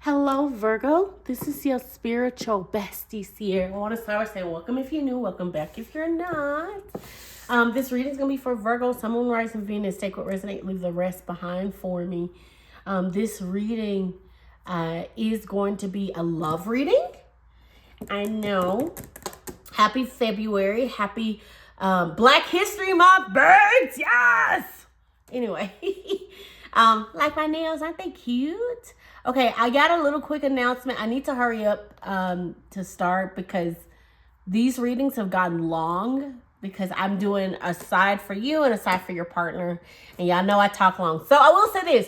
Hello, Virgo. This is your spiritual bestie, Ciara. I want to start by saying welcome if you're new, welcome back if you're not. This reading is going to be for Virgo, Sun, Moon, Rising, Venus. Take what resonates, leave the rest behind for me. This reading is going to be a love reading. I know. Happy February. Happy Black History Month, birds. Yes! Anyway, like my nails, aren't they cute? Okay, I got a little quick announcement. I need to hurry up to start because these readings have gotten long because I'm doing a side for you and a side for your partner. And y'all know I talk long. So I will say this.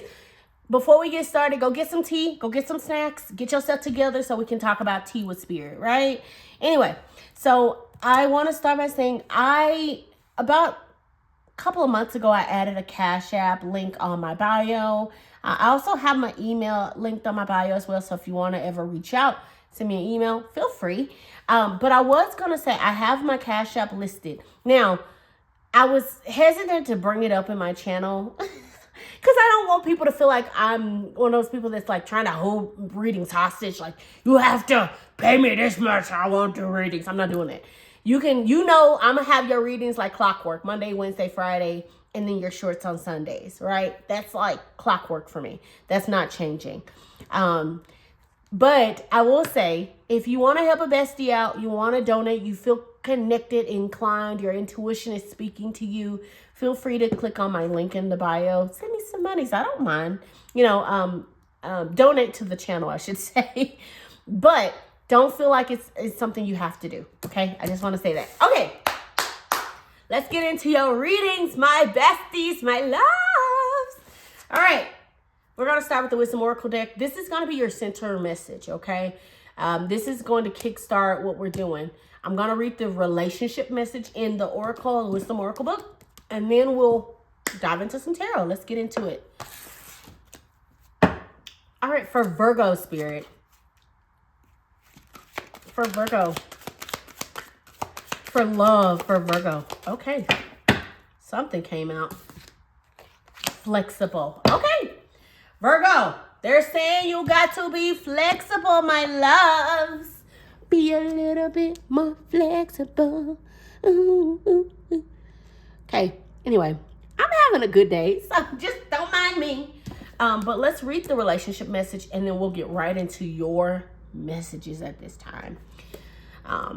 Before we get started, go get some tea, go get some snacks, get yourself together so we can talk about tea with spirit, right? Anyway, so I want to start by saying about a couple of months ago, I added a Cash App link on my bio. I also have my email linked on my bio as well. So if you want to ever reach out, send me an email, feel free. But I was going to say I have my Cash App listed. Now, I was hesitant to bring it up in my channel because I don't want people to feel like I'm one of those people that's like trying to hold readings hostage. Like, you have to pay me this much. I want the readings. I'm not doing that. I'm going to have your readings like clockwork, Monday, Wednesday, Friday, and then your shorts on Sundays, right? That's like clockwork for me. That's not changing. But I will say, if you want to help a bestie out, you want to donate, you feel connected, inclined, your intuition is speaking to you, feel free to click on my link in the bio. Send me some money, so I don't mind. Donate to the channel, I should say. But don't feel like it's something you have to do, okay? I just want to say that. Okay, let's get into your readings, my besties, my loves. All right, we're going to start with the Wisdom Oracle deck. This is going to be your center message, okay? This is going to kickstart what we're doing. I'm going to read the relationship message in the Oracle, Wisdom Oracle book, and then we'll dive into some tarot. Let's get into it. All right, for Virgo spirit. For Virgo. For love, for Virgo. Okay. Something came out. Flexible. Okay. Virgo, they're saying you got to be flexible, my loves. Be a little bit more flexible. Ooh, ooh, ooh. Okay. Anyway, I'm having a good day, so just don't mind me. But let's read the relationship message, and then we'll get right into your messages at this time.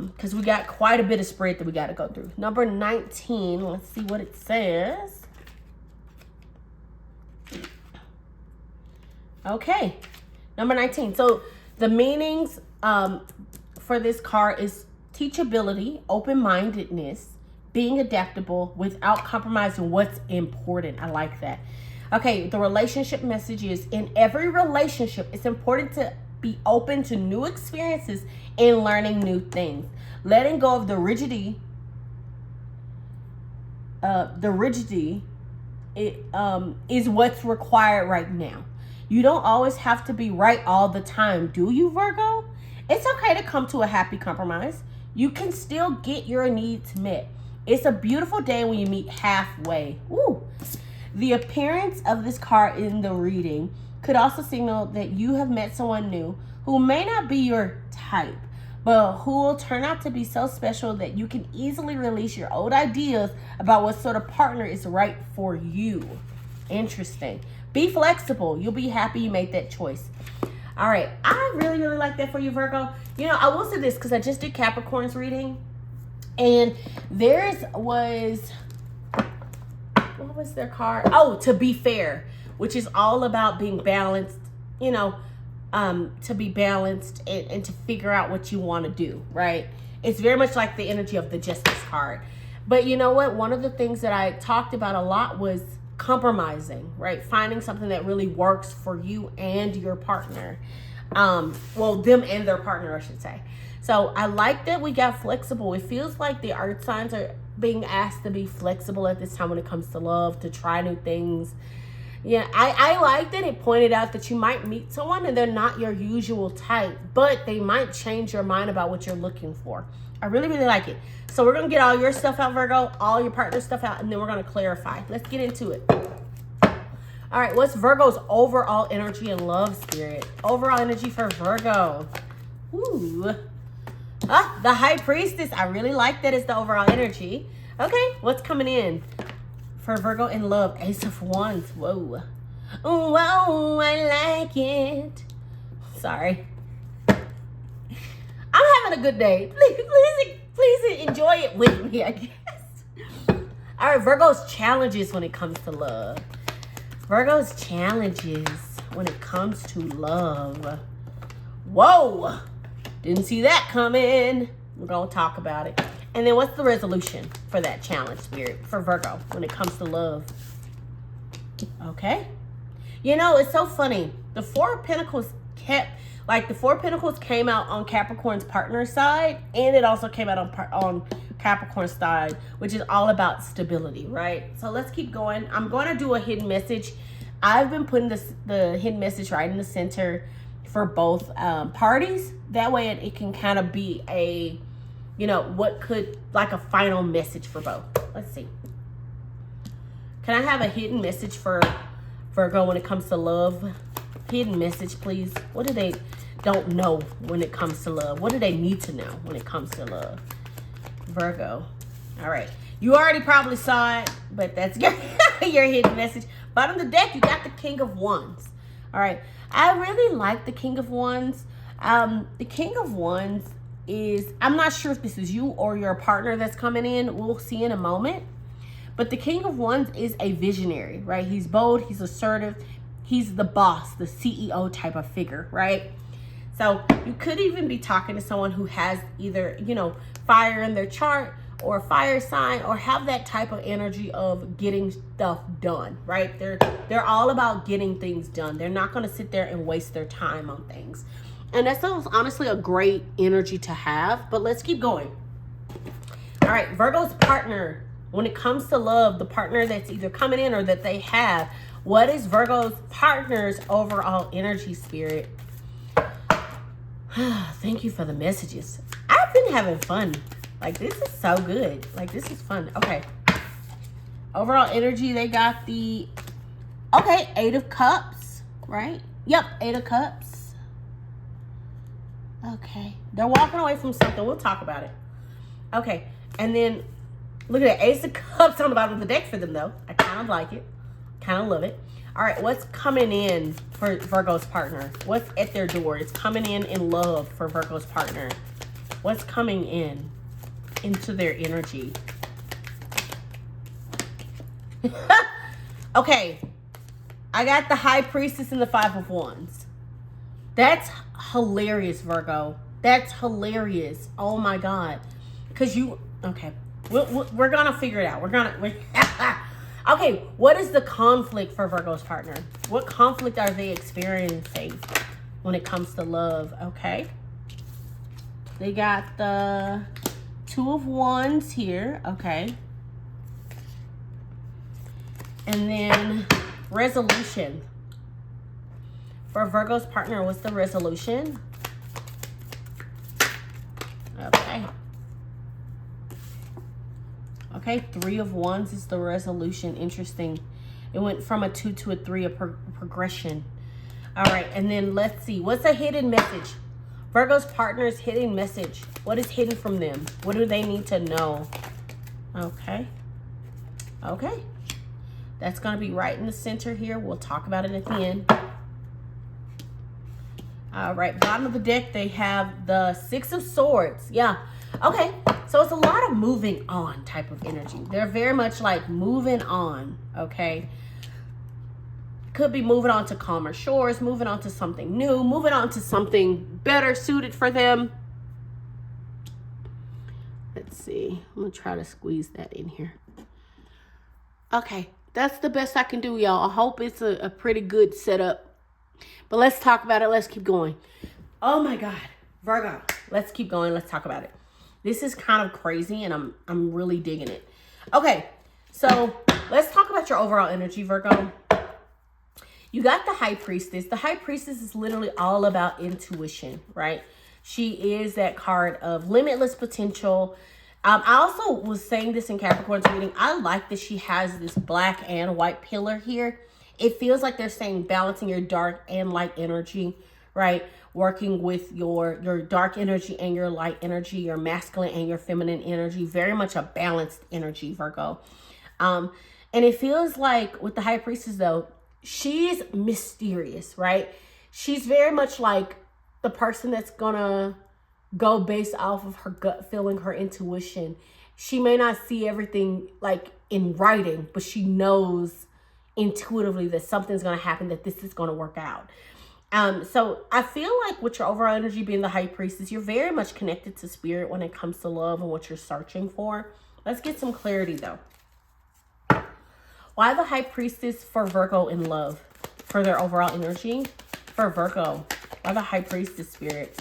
Because we got quite a bit of spread that we got to go through. Number 19. Let's see what it says. Okay. Number 19. So the meanings for this card is teachability, open-mindedness, being adaptable without compromising what's important. I like that. Okay. The relationship message is, in every relationship, it's important to be open to new experiences and learning new things. Letting go of the rigidity is what's required right now. You don't always have to be right all the time, do you, Virgo? It's okay to come to a happy compromise. You can still get your needs met. It's a beautiful day when you meet halfway. Woo! The appearance of this card in the reading could also signal that you have met someone new who may not be your type, but who will turn out to be so special that you can easily release your old ideas about what sort of partner is right for you. Interesting. Be flexible. You'll be happy you made that choice. All right. I really, really like that for you, Virgo. I will say this because I just did Capricorn's reading, and theirs was, what was their card? Oh, to be fair, which is all about being balanced, to be balanced and to figure out what you want to do, right? It's very much like the energy of the Justice card. But you know what? One of the things that I talked about a lot was compromising, right? Finding something that really works for you and your partner. Them and their partner, I should say. So I like that we got flexible. It feels like the earth signs are being asked to be flexible at this time when it comes to love, to try new things. Yeah, I like that it pointed out that you might meet someone and they're not your usual type, but they might change your mind about what you're looking for. I really, really like it. So we're going to get all your stuff out, Virgo, all your partner stuff out, and then we're going to clarify. Let's get into it. All right, what's Virgo's overall energy and love, Spirit? Overall energy for Virgo. Ooh. The High Priestess. I really like that as the overall energy. Okay, what's coming in for Virgo in love? Ace of Wands. Whoa. Whoa, I like it. Sorry. I'm having a good day. Please enjoy it with me, I guess. All right, Virgo's challenges when it comes to love. Virgo's challenges when it comes to love. Whoa. Didn't see that coming. We're going to talk about it. And then what's the resolution for that challenge, Spirit, for Virgo when it comes to love? Okay. You know, it's so funny. The Four of Pentacles came out on Capricorn's partner side, and it also came out on Capricorn's side, which is all about stability, right? So let's keep going. I'm going to do a hidden message. I've been putting the hidden message right in the center for both parties. That way it can kind of be a, like a final message for both. Let's see. Can I have a hidden message for Virgo when it comes to love? Hidden message, please. What do they don't know when it comes to love? What do they need to know when it comes to love? Virgo. All right. You already probably saw it, but that's your hidden message. Bottom of the deck, you got the King of Wands. All right. I really like the King of Wands. The King of Wands is, I'm not sure if this is you or your partner that's coming in. We'll see in a moment. But the King of Wands is a visionary, right? He's bold. He's assertive. He's the boss, the CEO type of figure, right? So you could even be talking to someone who has either, fire in their chart or a fire sign, or have that type of energy of getting stuff done, right? They're all about getting things done. They're not going to sit there and waste their time on things. And that's honestly a great energy to have, but let's keep going. All right, Virgo's partner, when it comes to love, the partner that's either coming in or that they have, what is Virgo's partner's overall energy, Spirit? Thank you for the messages. I've been having fun. Like, this is so good. Like, this is fun. Okay. Overall energy, they got the, Eight of Cups, right? Yep, Eight of Cups. Okay. They're walking away from something. We'll talk about it. Okay. And then, look at that. Ace of Cups on the bottom of the deck for them, though. I kind of like it. Kind of love it. All right. What's coming in for Virgo's partner? What's at their door? It's coming in love for Virgo's partner. What's coming into their energy? Okay. I got the High Priestess and the Five of Wands. That's hilarious, Virgo. That's hilarious. Oh my God. Because okay. We're going to figure it out. Okay. What is the conflict for Virgo's partner? What conflict are they experiencing when it comes to love? Okay. They got the Two of Wands here. Okay. And then resolution. For Virgo's partner, what's the resolution? Okay. Okay, Three of Wands is the resolution. Interesting. It went from a 2 to a 3, a progression. All right, and then let's see. What's a hidden message? Virgo's partner's hidden message. What is hidden from them? What do they need to know? Okay. Okay. That's going to be right in the center here. We'll talk about it at the end. All right, bottom of the deck, they have the Six of Swords. Yeah. Okay. So it's a lot of moving on type of energy. They're very much like moving on. Okay. Could be moving on to calmer shores, moving on to something new, moving on to something better suited for them. Let's see. I'm going to try to squeeze that in here. Okay. That's the best I can do, y'all. I hope it's a pretty good setup. But let's talk about it. Let's keep going. Oh my God. Virgo. Let's keep going. Let's talk about it. This is kind of crazy and I'm really digging it. Okay. So let's talk about your overall energy, Virgo. You got the High Priestess. The High Priestess is literally all about intuition, right? She is that card of limitless potential. I also was saying this in Capricorn's reading. I like that she has this black and white pillar here. it feels like they're saying balancing your dark and light energy, right? Working with your dark energy and your light energy, your masculine and your feminine energy, very much a balanced energy, Virgo. And it feels like with the High Priestess though, she's mysterious, right? She's very much like the person that's gonna go based off of her gut feeling, her intuition. She may not see everything like in writing, but she knows intuitively that something's going to happen, that this is going to work out. So I feel like with your overall energy being the High Priestess, you're very much connected to spirit when it comes to love and what you're searching for. Let's get some clarity though. Why the High Priestess for Virgo in love? For their overall energy? For Virgo. Why the High Priestess, spirit?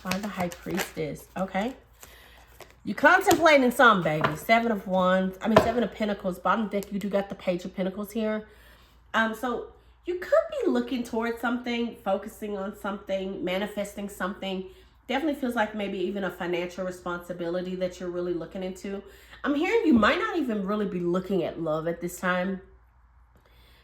Why the High Priestess? Okay. You're contemplating some, baby. Seven of Pentacles. Bottom deck, you do got the Page of Pentacles here. So you could be looking towards something, focusing on something, manifesting something. Definitely feels like maybe even a financial responsibility that you're really looking into. I'm hearing you might not even really be looking at love at this time.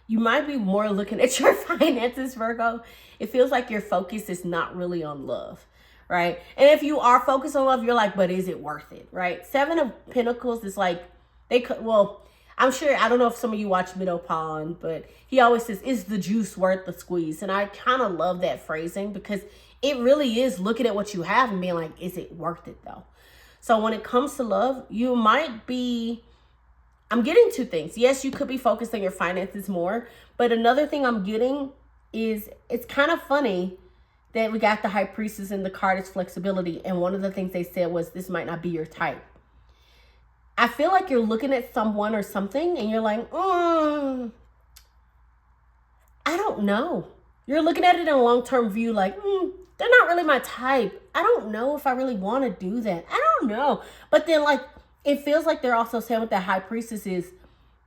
You might be more looking at your finances, Virgo. It feels like your focus is not really on love. Right? And if you are focused on love, you're like, but is it worth it? Right? Seven of Pentacles is like, they could, well, I'm sure, I don't know if some of you watch Middle Pond, but he always says, is the juice worth the squeeze? And I kind of love that phrasing because it really is looking at what you have and being like, is it worth it though? So when it comes to love, you might be, I'm getting two things. Yes, you could be focused on your finances more, but another thing I'm getting is it's kind of funny that we got the High Priestess and the card is flexibility. And one of the things they said was this might not be your type. I feel like you're looking at someone or something and you're like, I don't know. You're looking at it in a long-term view like, they're not really my type. I don't know if I really want to do that. I don't know. But then like, it feels like they're also saying what that High Priestess is,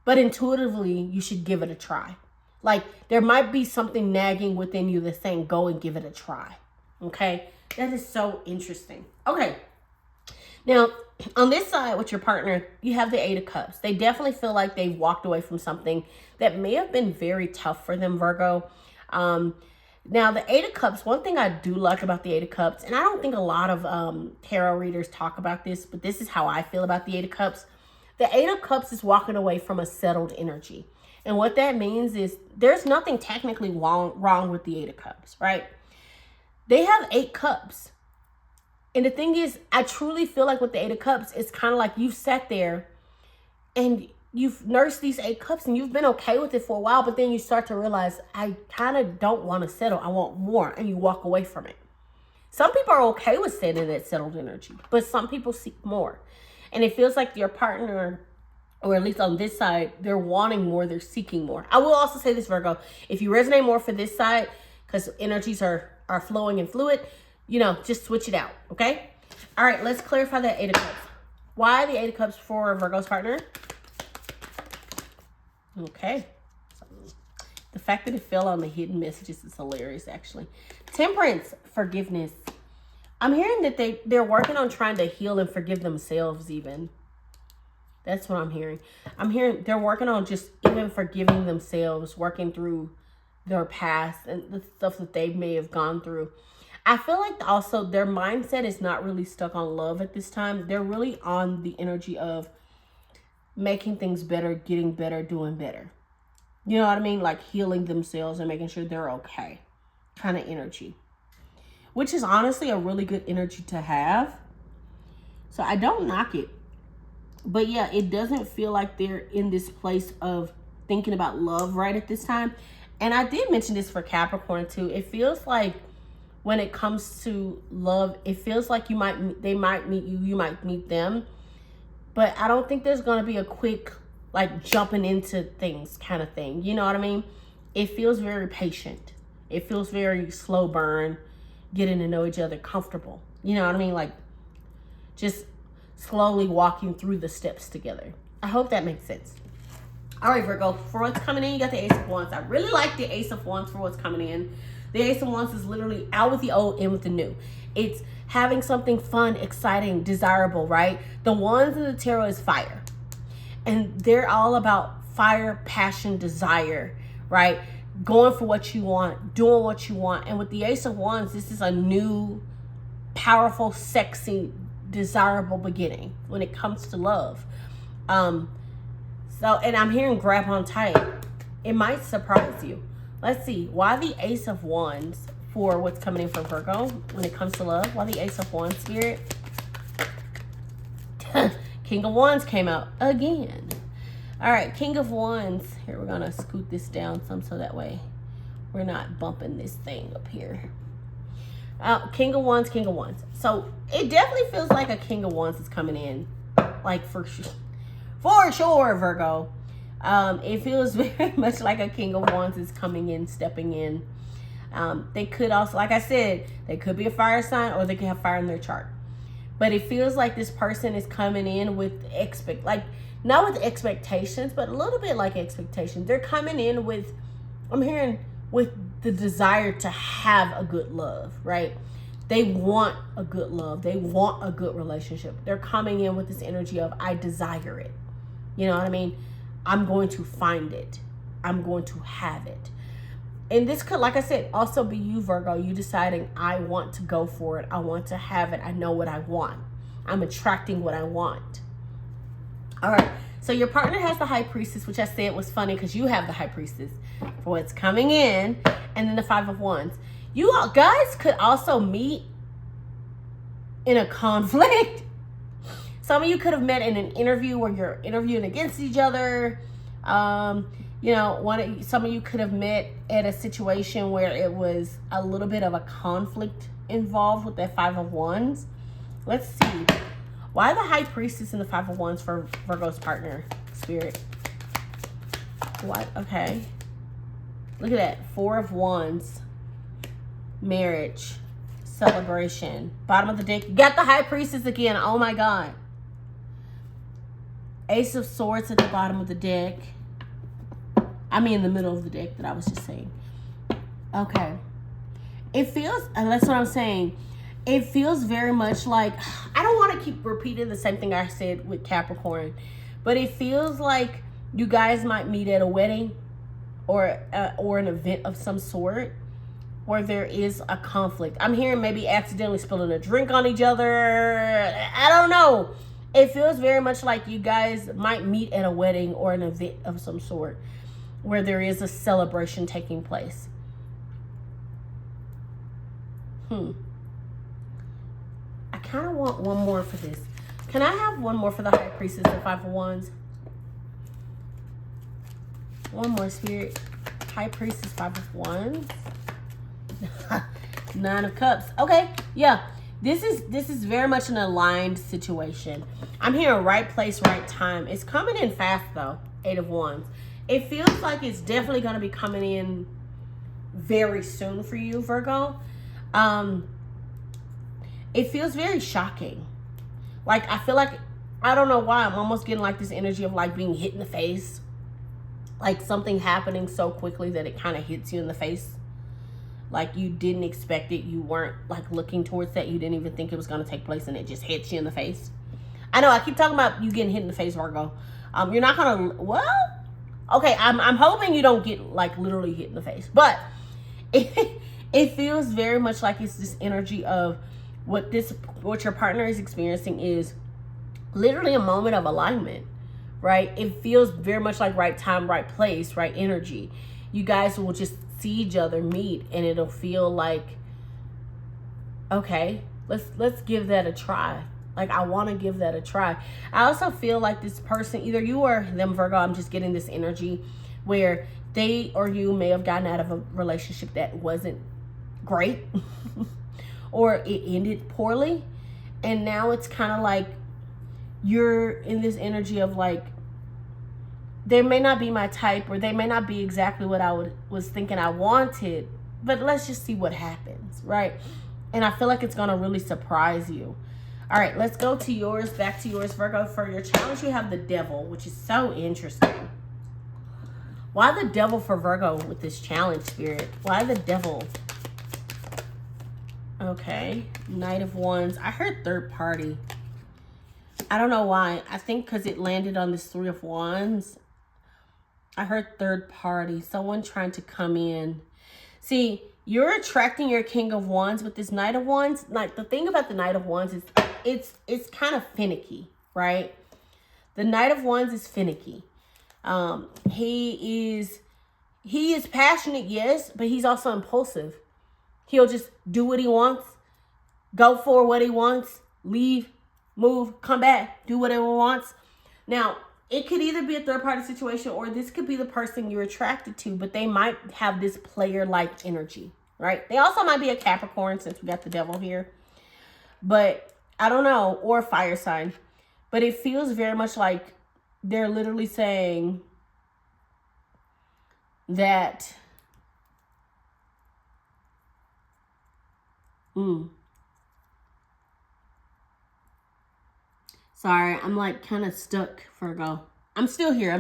but intuitively you should give it a try. Like there might be something nagging within you that's saying, go and give it a try. Okay. That is so interesting. Okay. Now on this side with your partner, you have the Eight of Cups. They definitely feel like they've walked away from something that may have been very tough for them, Virgo. Now the Eight of Cups, one thing I do like about the Eight of Cups, and I don't think a lot of tarot readers talk about this, but this is how I feel about the Eight of Cups. The Eight of Cups is walking away from a settled energy. And what that means is there's nothing technically wrong with the Eight of Cups, right? They have 8 cups. And the thing is, I truly feel like with the Eight of Cups, it's kind of like you've sat there and you've nursed these 8 cups and you've been okay with it for a while, but then you start to realize, I kind of don't want to settle. I want more. And you walk away from it. Some people are okay with staying in that settled energy, but some people seek more. And it feels like your partner, or at least on this side, they're wanting more, they're seeking more. I will also say this, Virgo, if you resonate more for this side, because energies are flowing and fluid, you know, just switch it out, okay? All right, let's clarify that Eight of Cups. Why the Eight of Cups for Virgo's partner? Okay. The fact that it fell on the hidden messages is hilarious, actually. Temperance, forgiveness. I'm hearing that they're working on trying to heal and forgive themselves even. That's what I'm hearing. I'm hearing they're working on just even forgiving themselves, working through their past and the stuff that they may have gone through. I feel like also their mindset is not really stuck on love at this time. They're really on the energy of making things better, getting better, doing better. You know what I mean? Like healing themselves and making sure they're okay kind of energy, which is honestly a really good energy to have. So I don't knock it. But yeah, it doesn't feel like they're in this place of thinking about love right at this time. And I did mention this for Capricorn too. It feels like when it comes to love, it feels like they might meet you, you might meet them. But I don't think there's going to be a quick, like jumping into things kind of thing. You know what I mean? It feels very patient. It feels very slow burn, getting to know each other, comfortable. You know what I mean? Like just slowly walking through the steps together. I hope that makes sense. All right, Virgo, for what's coming in, you got the Ace of Wands. I really like the Ace of Wands for what's coming in. The Ace of Wands is literally out with the old, in with the new. It's having something fun, exciting, desirable, right? The Wands in the tarot is fire. And they're all about fire, passion, desire, right? Going for what you want, doing what you want. And with the Ace of Wands, this is a new, powerful, sexy, desirable beginning when it comes to love. And I'm hearing grab on tight. It might surprise you. Let's see. Why the Ace of Wands for what's coming in for Virgo when it comes to love? Why the Ace of Wands, Spirit? King of Wands came out again. All right, King of Wands. Here, we're going to scoot this down some so that way we're not bumping this thing up here. King of Wands, King of Wands. So it definitely feels like a King of Wands is coming in. Like for sure, Virgo. It feels very much like a King of Wands is coming in, stepping in. They could also, like I said, they could be a fire sign or they could have fire in their chart. But it feels like this person is coming in with not with expectations, but a little bit like expectations. They're coming in with, I'm hearing, with the desire to have a good love, right? They want a good love. They want a good relationship. They're coming in with this energy of, I desire it. You know what I mean? I'm going to find it. I'm going to have it. And this could, like I said, also be you, Virgo. You deciding, I want to go for it. I want to have it. I know what I want. I'm attracting what I want. All right. So your partner has the High Priestess, which I said was funny because you have the High Priestess for what's coming in. And then the Five of Wands. You all guys could also meet in a conflict. Some of you could have met in an interview where you're interviewing against each other. Some of you could have met at a situation where it was a little bit of a conflict involved with that Five of Wands. Let's see. Why the High Priestess and the Five of Wands for Virgo's partner, Spirit? What? Okay. Look at that. Four of Wands. Marriage. Celebration. Bottom of the deck. You got the High Priestess again. Oh my God. Ace of Swords at the bottom of the deck. I mean, in the middle of the deck that I was just saying. Okay. It feels, and that's what I'm saying. It feels very much like, I don't want to keep repeating the same thing I said with Capricorn, but it feels like you guys might meet at a wedding or an event of some sort where there is a conflict. I'm hearing maybe accidentally spilling a drink on each other. I don't know. It feels very much like you guys might meet at a wedding or an event of some sort where there is a celebration taking place. I kind of want one more for this. Can I have one more for the High Priestess and Five of Wands? One more, Spirit. High Priestess, Five of Wands. Nine of Cups. Okay, yeah. This is very much an aligned situation. I'm hearing right place, right time. It's coming in fast though. Eight of Wands. It feels like it's definitely going to be coming in very soon for you, Virgo. It feels very shocking. Like, I feel like, I don't know why, I'm almost getting like this energy of like being hit in the face. Like something happening so quickly that it kind of hits you in the face. Like you didn't expect it. You weren't like looking towards that. You didn't even think it was going to take place and it just hits you in the face. I know I keep talking about you getting hit in the face, Virgo. You're not going to, well, okay, I'm hoping you don't get like literally hit in the face. But it feels very much like it's this energy of what your partner is experiencing is literally a moment of alignment, right? It feels very much like right time, right place, right energy. You guys will just see each other meet and it'll feel like, okay, let's give that a try. Like, I want to give that a try. I also feel like this person, either you or them, Virgo, I'm just getting this energy where they or you may have gotten out of a relationship that wasn't great or it ended poorly. And now it's kind of like you're in this energy of like, they may not be my type or they may not be exactly what I was thinking I wanted, but let's just see what happens, right? And I feel like it's going to really surprise you. All right, let's go to yours, back to yours, Virgo. For your challenge, you have the Devil, which is so interesting. Why the Devil for Virgo with this challenge, Spirit? Why the Devil? Okay, Knight of Wands. I heard third party. I don't know why. I think because it landed on this Three of Wands. I heard third party, someone trying to come in. See, you're attracting your King of Wands with this Knight of Wands. Like, the thing about the Knight of Wands is it's kind of finicky, right? The Knight of Wands is finicky. He is passionate, yes, but he's also impulsive. He'll just do what he wants, go for what he wants, leave, move, come back, do whatever he wants. Now, it could either be a third-party situation or this could be the person you're attracted to, but they might have this player-like energy, right? They also might be a Capricorn since we got the devil here. But I don't know, or a fire sign. But it feels very much like they're literally saying that sorry, I'm like kind of stuck, Virgo. I'm still here.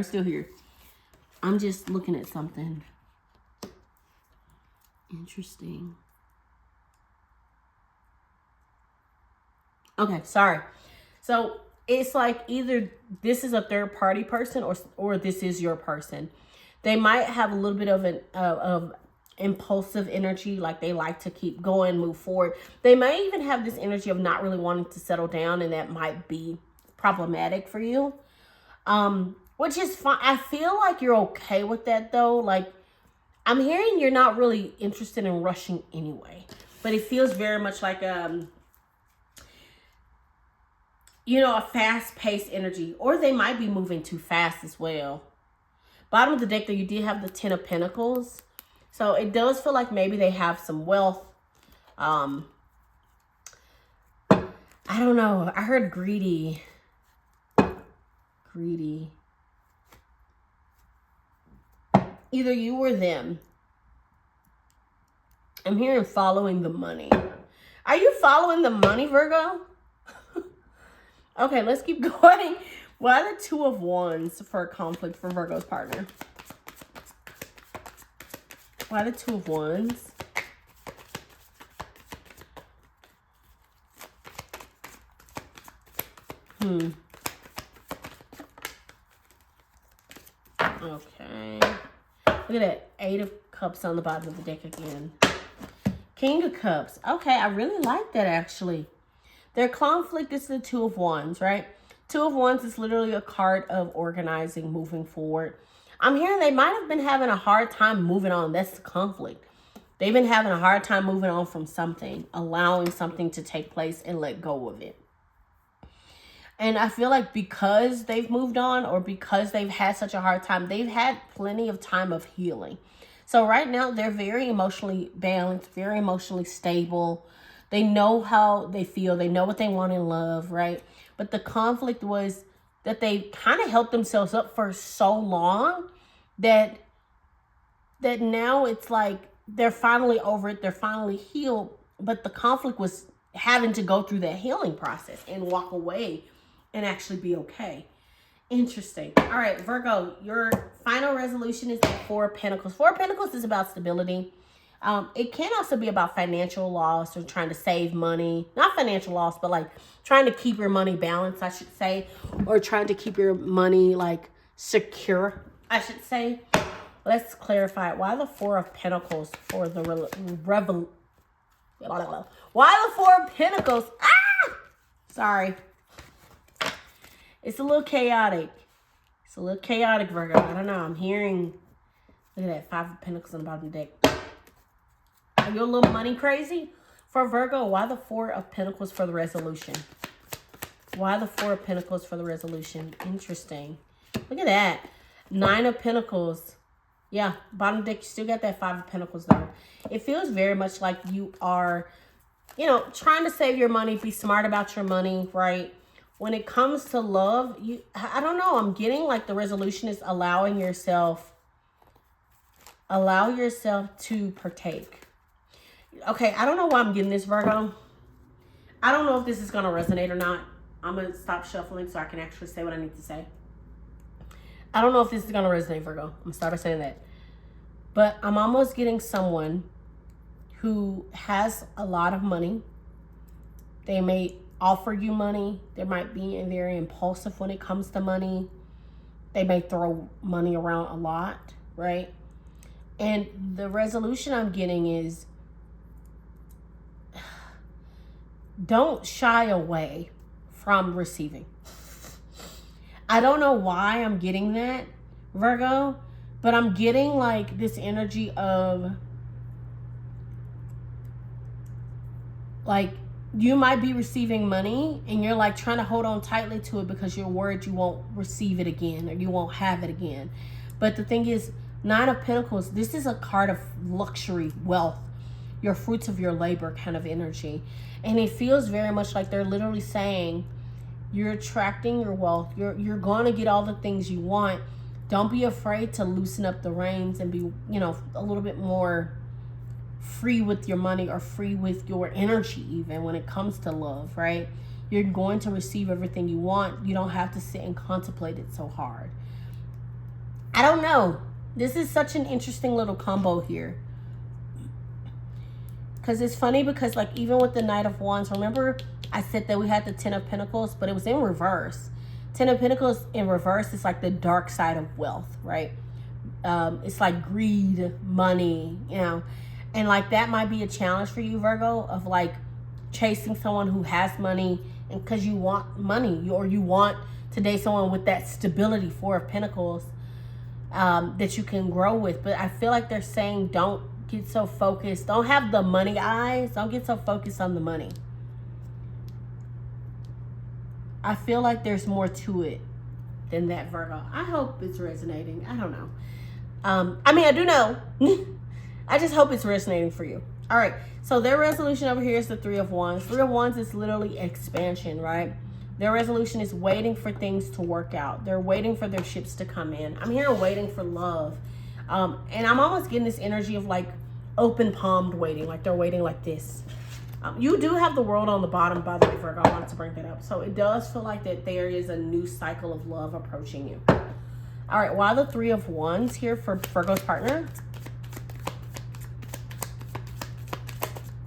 I'm just looking at something. Interesting. Okay, sorry. So it's like either this is a third party person or this is your person. They might have a little bit of of impulsive energy, like they like to keep going, move forward. They might even have this energy of not really wanting to settle down, and that might be problematic for you. Which is fine. I feel like you're okay with that though. Like, I'm hearing you're not really interested in rushing anyway, but it feels very much like you know, a fast-paced energy, or they might be moving too fast as well. Bottom of the deck, though, you did have the Ten of Pentacles. So it does feel like maybe they have some wealth. I don't know. I heard greedy. Greedy. Either you or them. I'm hearing following the money. Are you following the money, Virgo? Okay, let's keep going. Why the Two of Wands for a conflict for Virgo's partner? Why the Two of Wands? Okay. Look at that. Eight of Cups on the bottom of the deck again. King of Cups. Okay, I really like that actually. Their conflict is the Two of Wands, right? Two of Wands is literally a card of organizing, moving forward. I'm hearing they might have been having a hard time moving on. That's the conflict. They've been having a hard time moving on from something, allowing something to take place and let go of it. And I feel like because they've moved on or because they've had such a hard time, they've had plenty of time of healing. So right now, they're very emotionally balanced, very emotionally stable. They know how they feel. They know what they want in love, right? But the conflict was that they kind of held themselves up for so long that now it's like they're finally over it. They're finally healed. But the conflict was having to go through that healing process and walk away and actually be okay. Interesting. All right, Virgo, your final resolution is the Four of Pentacles. Four of Pentacles is about stability. It can also be about financial loss or trying to save money. Not financial loss, but like trying to keep your money balanced, I should say. Or trying to keep your money like secure, I should say. Let's clarify it. Why the Four of Pentacles for the Why the Four of Pentacles? Ah! Sorry. It's a little chaotic. It's a little chaotic, Virgo. I don't know. I'm hearing... Look at that. Five of Pentacles on the bottom of the deck. Are you a little money crazy? For Virgo, why the Four of Pentacles for the resolution? Why the Four of Pentacles for the resolution? Interesting. Look at that. Nine of Pentacles. Yeah, bottom deck, you still got that Five of Pentacles though. It feels very much like you are, you know, trying to save your money, be smart about your money, right? When it comes to love, I don't know, I'm getting like the resolution is allow yourself to partake. Okay, I don't know why I'm getting this, Virgo. I don't know if this is going to resonate or not. I'm going to stop shuffling so I can actually say what I need to say. I don't know if this is going to resonate, Virgo. I'm going to start by saying that. But I'm almost getting someone who has a lot of money. They may offer you money. They might be very impulsive when it comes to money. They may throw money around a lot, right? And the resolution I'm getting is don't shy away from receiving. I don't know why I'm getting that, Virgo, but I'm getting like this energy of like you might be receiving money and you're like trying to hold on tightly to it because you're worried you won't receive it again or you won't have it again. But the thing is, Nine of Pentacles, this is a card of luxury, wealth, your fruits of your labor kind of energy. And it feels very much like they're literally saying you're attracting your wealth. You're going to get all the things you want. Don't be afraid to loosen up the reins and be, you know, a little bit more free with your money or free with your energy even when it comes to love, right? You're going to receive everything you want. You don't have to sit and contemplate it so hard. I don't know. This is such an interesting little combo here. Because it's funny because like even with the Knight of Wands, remember I said that we had the Ten of Pentacles, but it was in reverse. Ten of Pentacles in reverse is like the dark side of wealth, right? It's like greed, money, you know. And like that might be a challenge for you, Virgo, of like chasing someone who has money and because you want money or you want to date someone with that stability, Four of Pentacles, that you can grow with. But I feel like they're saying don't get so focused. Don't have the money eyes. Don't get so focused on the money. I feel like there's more to it than that, Virgo. I hope it's resonating. I don't know. I mean, I do know. I just hope it's resonating for you. All right. So their resolution over here is the Three of Wands. Three of Wands is literally expansion, right? Their resolution is waiting for things to work out. They're waiting for their ships to come in. I'm here waiting for love. And I'm almost getting this energy of like open palmed waiting. Like they're waiting like this. You do have the World on the bottom, by the way, Virgo. I wanted to bring that up. So it does feel like that there is a new cycle of love approaching you. All right. Why the Three of Wands here for Virgo's partner?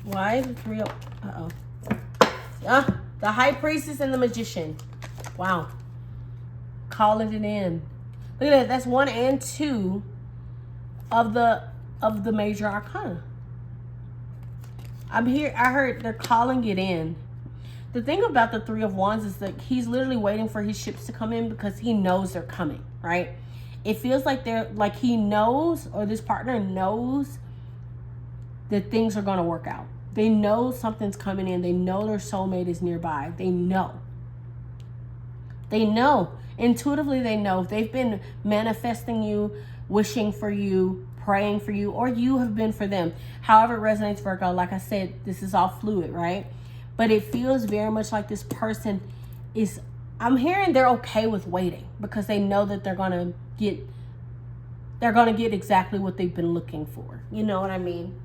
Why the Three of... the High Priestess and the Magician. Wow. Calling it in. Look at that. That's 1 and 2 of the major arcana. I'm here. I heard they're calling it in. The thing about the Three of Wands is that he's literally waiting for his ships to come in because he knows they're coming, right? It feels like they're like he knows, or this partner knows that things are going to work out. They know something's coming in. They know their soulmate is nearby. They know. They know. Intuitively, they know. They've been manifesting you, wishing for you, praying for you, or you have been for them. However it resonates, Virgo, like I said, this is all fluid, right? But it feels very much like this person is, I'm hearing they're okay with waiting because they know that they're going to get exactly what they've been looking for. You know what I mean?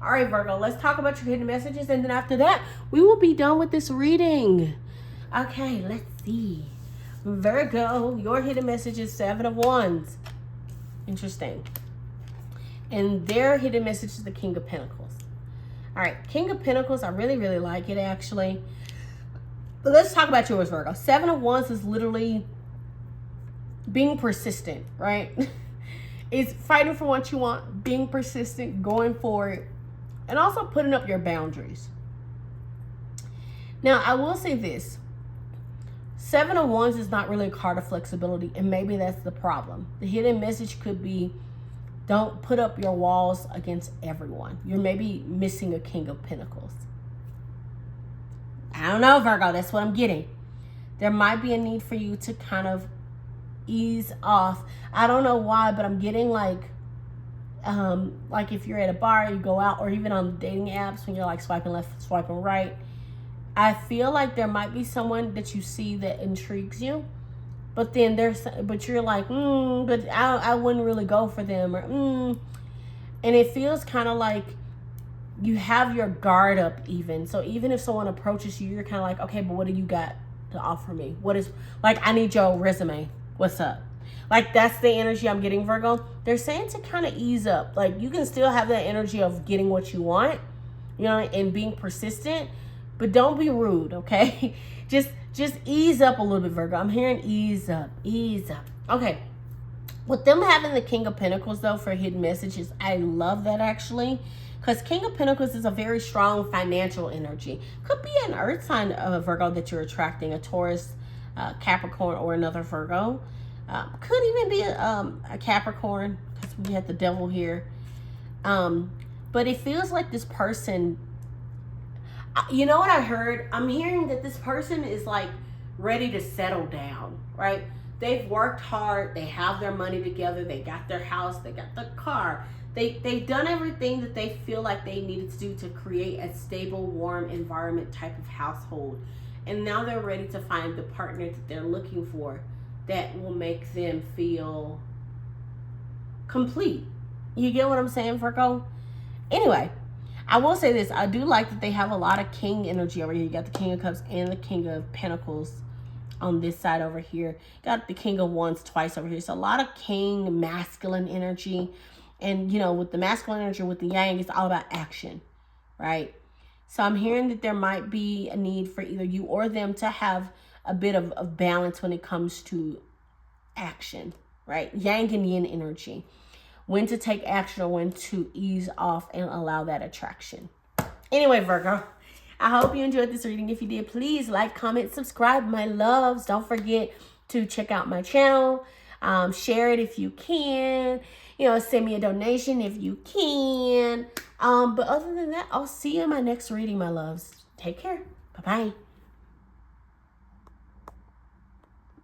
All right, Virgo, let's talk about your hidden messages. And then after that, we will be done with this reading. Okay, let's see. Virgo, your hidden message is Seven of Wands. Interesting. And their hidden message is the King of Pentacles. All right, King of Pentacles, I really, really like it, actually. But let's talk about yours, Virgo. Seven of Wands is literally being persistent, right? It's fighting for what you want, being persistent, going for it, and also putting up your boundaries. Now, I will say this. Seven of Wands is not really a card of flexibility, and maybe that's the problem. The hidden message could be, don't put up your walls against everyone. You're maybe missing a King of Pentacles. I don't know, Virgo. That's what I'm getting. There might be a need for you to kind of ease off. I don't know why, but I'm getting like if you're at a bar, you go out, or even on the dating apps when you're like swiping left, swiping right. I feel like there might be someone that you see that intrigues you, but then but you're like, but I wouldn't really go for them, or and it feels kind of like you have your guard up even. So even if someone approaches you, you're kind of like, okay, but what do you got to offer me? What is, like, I need your resume. What's up? Like, that's the energy I'm getting, Virgo. They're saying to kind of ease up. Like, you can still have that energy of getting what you want, you know, and being persistent, but don't be rude, okay? Just ease up a little bit, Virgo. I'm hearing ease up, ease up, Okay. With them having the King of Pentacles, though, for hidden messages, I love that, actually. Because King of Pentacles is a very strong financial energy. Could be an earth sign of a Virgo that you're attracting, a Taurus, Capricorn, or another Virgo. Could even be a Capricorn, because we had the devil here. But it feels like this person, you know what I heard? I'm hearing that this person is like ready to settle down, right? They've worked hard. They have their money together. They got their house. They got the car. They've done everything that they feel like they needed to do to create a stable, warm environment type of household. And now they're ready to find the partner that they're looking for that will make them feel complete. You get what I'm saying, Virgo? Anyway, I will say this. I do like that they have a lot of king energy over here. You got the King of Cups and the King of Pentacles on this side over here. Got the King of Wands twice over here. So a lot of king, masculine energy. And, you know, with the masculine energy, with the yang, it's all about action, right? So I'm hearing that there might be a need for either you or them to have a bit of balance when it comes to action, right? Yang and yin energy. When to take action or when to ease off and allow that attraction. Anyway, Virgo, I hope you enjoyed this reading. If you did, please like, comment, subscribe, my loves. Don't forget to check out my channel. Share it if you can. You know, send me a donation if you can. But other than that, I'll see you in my next reading, my loves. Take care. Bye-bye.